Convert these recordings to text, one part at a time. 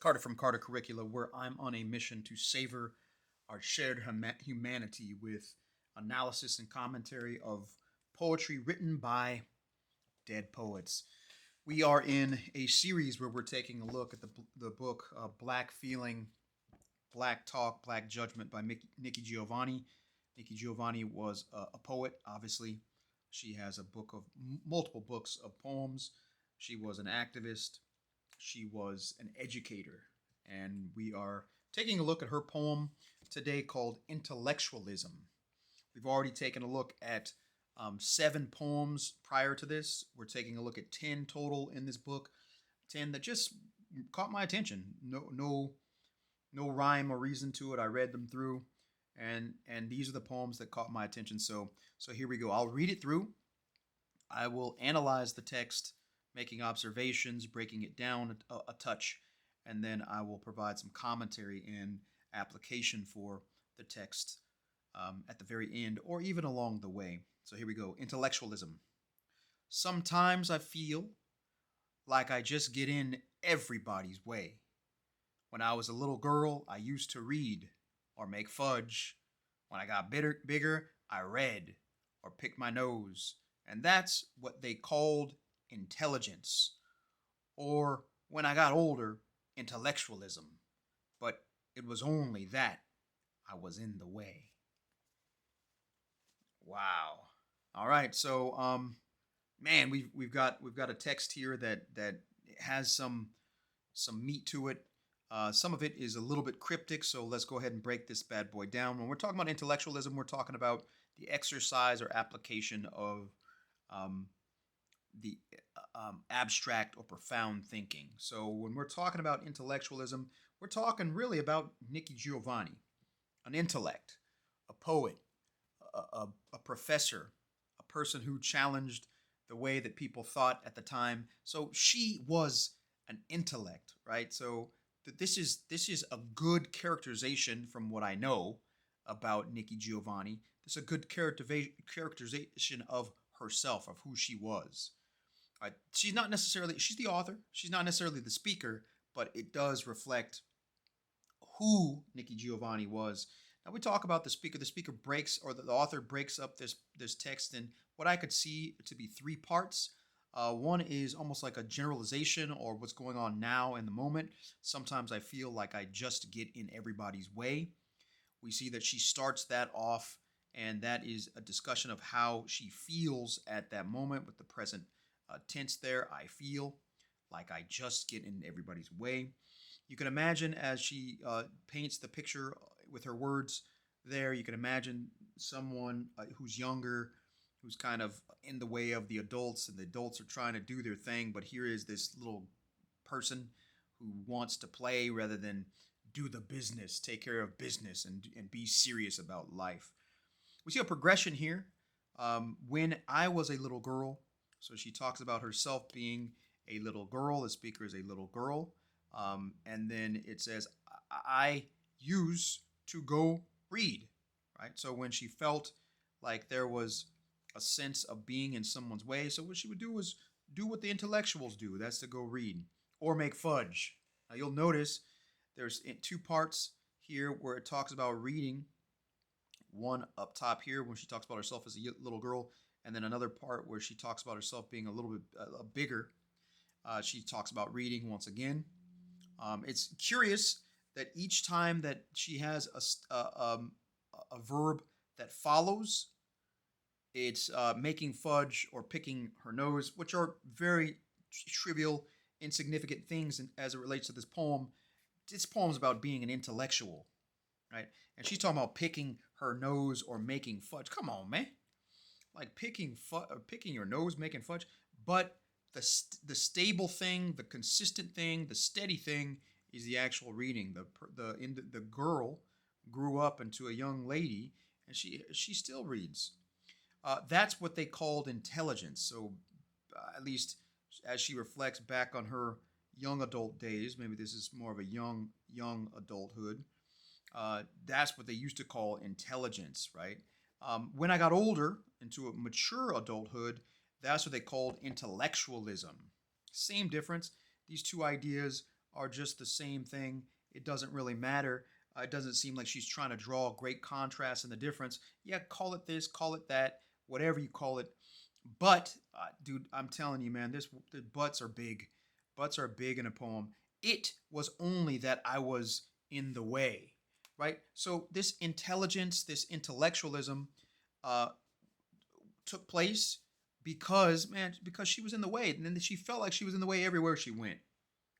Carter from Carter Curricula, where I'm on a mission to savor our shared humanity with analysis and commentary of poetry written by dead poets. We are in a series where we're taking a look at the book Black Feeling, Black Talk, Black Judgment by Nikki Giovanni. Nikki Giovanni was a poet, obviously. She has a book of multiple books of poems. She was an activist. She was an educator. And we are taking a look at her poem today called Intellectualism. We've already taken a look at 7 poems prior to this. We're taking a look at 10 total in this book. 10 that just caught my attention. No rhyme or reason to it. I read them through, and these are the poems that caught my attention. So here we go. I'll read it through. I will analyze the text, making observations, breaking it down a touch, and then I will provide some commentary and application for the text at the very end or even along the way. So here we go. Intellectualism. Sometimes I feel like I just get in everybody's way. When I was a little girl, I used to read or make fudge. When I got bigger, I read or picked my nose. And that's what they called intelligence. Or when I got older, intellectualism. But it was only that I was in the way. Wow. All right. So man, we've got a text here that has some meat to it. Some of it is a little bit cryptic, so let's go ahead and break this bad boy down. When we're talking about intellectualism, we're talking about the exercise or application of um, the abstract or profound thinking. So when we're talking about intellectualism, we're talking really about Nikki Giovanni, an intellect, a poet, a professor, a person who challenged the way that people thought at the time. So she was an intellect, right? So this is a good characterization from what I know about Nikki Giovanni. This is a good characterization of herself, of who she was. Right? She's the author. She's not necessarily the speaker, but it does reflect who Nikki Giovanni was. Now we talk about the speaker. The speaker breaks, or the author breaks up this text in what I could see to be 3 parts. One is almost like a generalization or what's going on now in the moment. Sometimes I feel like I just get in everybody's way. We see that she starts that off, and that is a discussion of how she feels at that moment with the present tense there. I feel like I just get in everybody's way. You can imagine as she paints the picture with her words there, you can imagine someone who's younger, who's kind of in the way of the adults, and the adults are trying to do their thing, but here is this little person who wants to play rather than do the business, take care of business, and be serious about life. We see a progression here. When I was a little girl, so she talks about herself being a little girl. The speaker is a little girl. And then it says, I used to go read, right? So when she felt like there was a sense of being in someone's way, so what she would do was do what the intellectuals do. That's to go read or make fudge. Now you'll notice there's 2 parts here where it talks about reading. One up top here when she talks about herself as a little girl, and then another part where she talks about herself being a little bit bigger. She talks about reading once again. It's curious that each time that she has a verb that follows, it's making fudge or picking her nose, which are very trivial, insignificant things as it relates to this poem. This poem is about being an intellectual, right? And she's talking about picking her nose or making fudge. Come on, man. Like picking your nose, making fudge. But the stable thing, the consistent thing, the steady thing is the actual reading. The girl grew up into a young lady, and she still reads. That's what they called intelligence. So at least as she reflects back on her young adult days, maybe this is more of a young adulthood. That's what they used to call intelligence, right? When I got older into a mature adulthood, that's what they called intellectualism. Same difference. These two ideas are just the same thing. It doesn't really matter. It doesn't seem like she's trying to draw great contrast in the difference. Yeah, call it this, call it that, whatever you call it. But, dude, I'm telling you, man, the butts are big. Butts are big in a poem. It was only that I was in the way, right? So this intelligence, this intellectualism, uh, took place because, man, because she was in the way, and then she felt like she was in the way everywhere she went.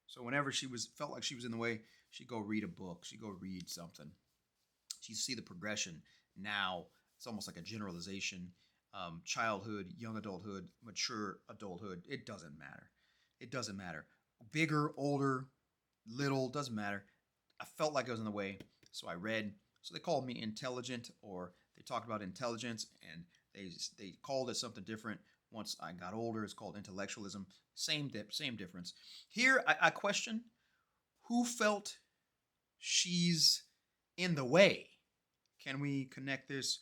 So whenever she was felt like she was in the way, she'd go read a book, she'd go read something. So you see the progression now. It's almost like a generalization. Childhood, young adulthood, mature adulthood. It doesn't matter. It doesn't matter. Bigger, older, little, doesn't matter. I felt like I was in the way, so I read. So they called me intelligent, or they talked about intelligence, and they called it something different. Once I got older, it's called intellectualism. Same difference. Here, I question who felt she's in the way. Can we connect this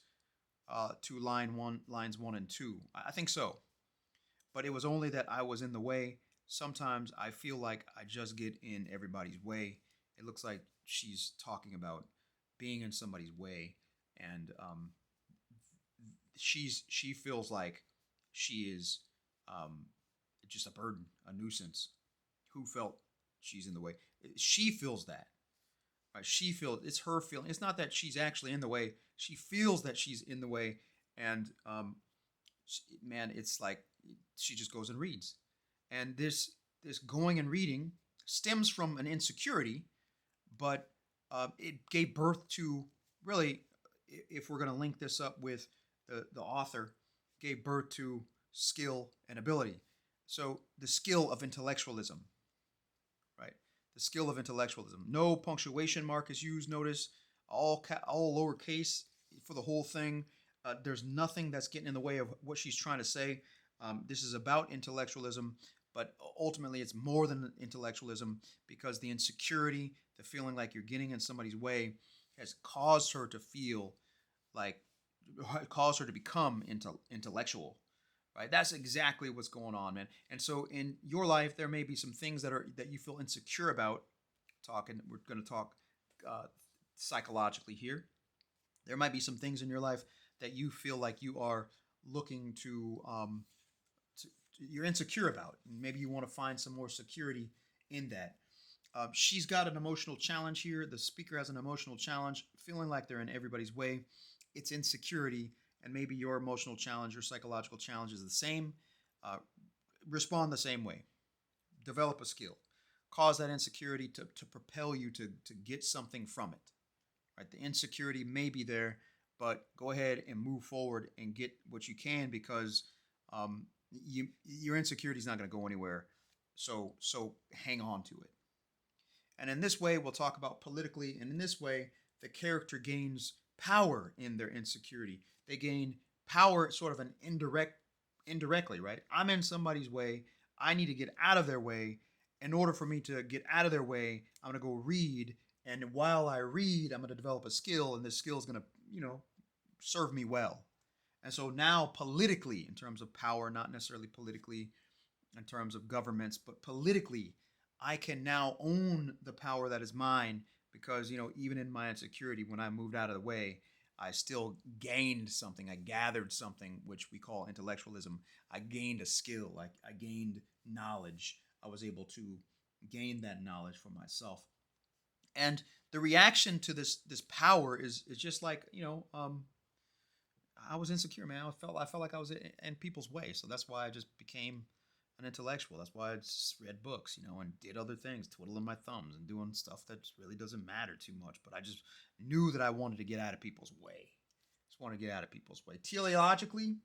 to lines 1 and 2? I think so, but it was only that I was in the way. Sometimes I feel like I just get in everybody's way. It looks like she's talking about being in somebody's way, and she feels like she is um, just a burden, a nuisance. Who felt she's in the way? She feels that. Right? She feels it's her feeling. It's not that she's actually in the way. She feels that she's in the way, and man, it's like she just goes and reads, and this going and reading stems from an insecurity, but it gave birth to really, if we're going to link this up with the author, gave birth to skill and ability. So the skill of intellectualism, right? The skill of intellectualism. No punctuation mark is used. Notice all lowercase for the whole thing. There's nothing that's getting in the way of what she's trying to say. This is about intellectualism, but ultimately it's more than intellectualism, because the insecurity, the feeling like you're getting in somebody's way, has caused her to feel like, caused her to become intellectual, right? That's exactly what's going on, man. And so in your life, there may be some things that you feel insecure about. We're going to talk uh, psychologically here. There might be some things in your life that you feel like you are looking you're insecure about. Maybe you want to find some more security in that. She's got an emotional challenge here. The speaker has an emotional challenge, feeling like they're in everybody's way. It's insecurity, and maybe your emotional challenge, your psychological challenge is the same. Uh, Respond the same way. Develop a skill. Cause that insecurity to propel you to get something from it. Right? The insecurity may be there, but go ahead and move forward and get what you can, because your insecurity is not going to go anywhere. So hang on to it. And in this way, we'll talk about politically. And in this way, the character gains power in their insecurity. They gain power sort of indirectly, right? I'm in somebody's way. I need to get out of their way. In order for me to get out of their way, I'm going to go read. And while I read, I'm going to develop a skill. And this skill is going to, serve me well. And so now, politically, in terms of power, not necessarily politically in terms of governments, but politically, I can now own the power that is mine, because, even in my insecurity, when I moved out of the way, I still gained something. I gathered something, which we call intellectualism. I gained a skill. I gained knowledge. I was able to gain that knowledge for myself. And the reaction to this power is just like, I was insecure, man. I felt like I was in people's way, so that's why I just became an intellectual. That's why I just read books, and did other things, twiddling my thumbs and doing stuff that really doesn't matter too much. But I just knew that I wanted to get out of people's way. Just want to get out of people's way. Teleologically,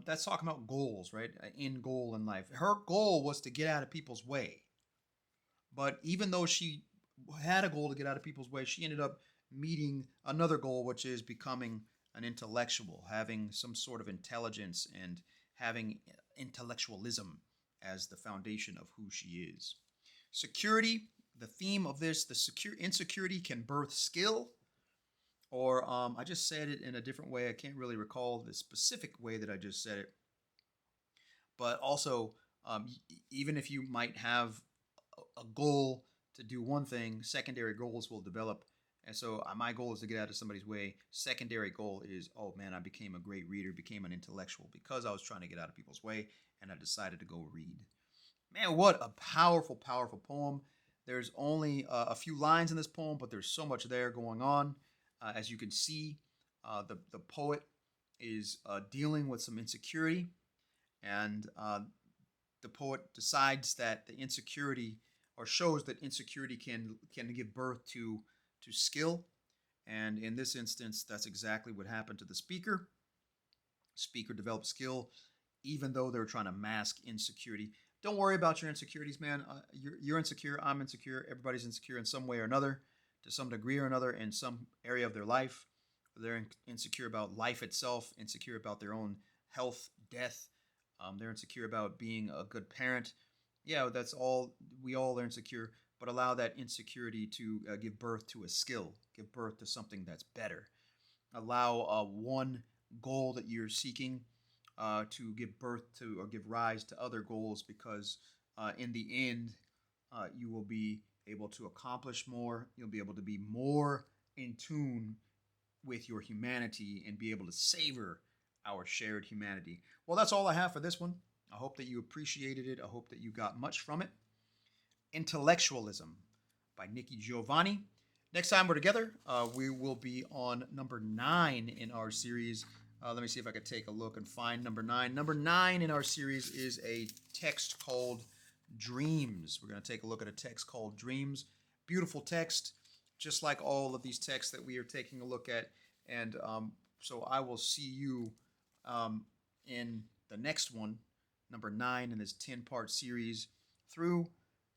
that's talking about goals, right? An end goal in life. Her goal was to get out of people's way, but even though she had a goal to get out of people's way, she ended up meeting another goal, which is becoming an intellectual, having some sort of intelligence, and having intellectualism as the foundation of who she is. Security, the theme of this, insecurity can birth skill, or I just said it in a different way. I can't really recall the specific way that I just said it, but also, even if you might have a goal do one thing, secondary goals will develop. And so my goal is to get out of somebody's way. Secondary goal is, oh man, I became a great reader, became an intellectual because I was trying to get out of people's way and I decided to go read. Man, what a powerful, powerful poem. There's only a few lines in this poem, but there's so much there going on. As you can see, the poet is dealing with some insecurity, and the poet decides that the insecurity, or shows that insecurity can give birth to skill. And in this instance, that's exactly what happened to the speaker. Speaker developed skill, even though they were trying to mask insecurity. Don't worry about your insecurities, man. You're insecure. I'm insecure. Everybody's insecure in some way or another, to some degree or another, in some area of their life. They're insecure about life itself, insecure about their own health, death. They're insecure about being a good parent. Yeah, that's all. We all are insecure, but allow that insecurity to give birth to a skill, give birth to something that's better. Allow one goal that you're seeking to give birth to or give rise to other goals, because in the end, you will be able to accomplish more. You'll be able to be more in tune with your humanity and be able to savor our shared humanity. Well, that's all I have for this one. I hope that you appreciated it. I hope that you got much from it. Intellectualism by Nikki Giovanni. Next time we're together, we will be on number 9 in our series. Let me see if I could take a look and find number 9. Number 9 in our series is a text called Dreams. We're going to take a look at a text called Dreams. Beautiful text, just like all of these texts that we are taking a look at. And so I will see you in the next one, number 9 in this 10-part series, through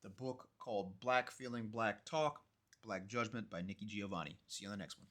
the book called Black Feeling, Black Talk, Black Judgment by Nikki Giovanni. See you on the next one.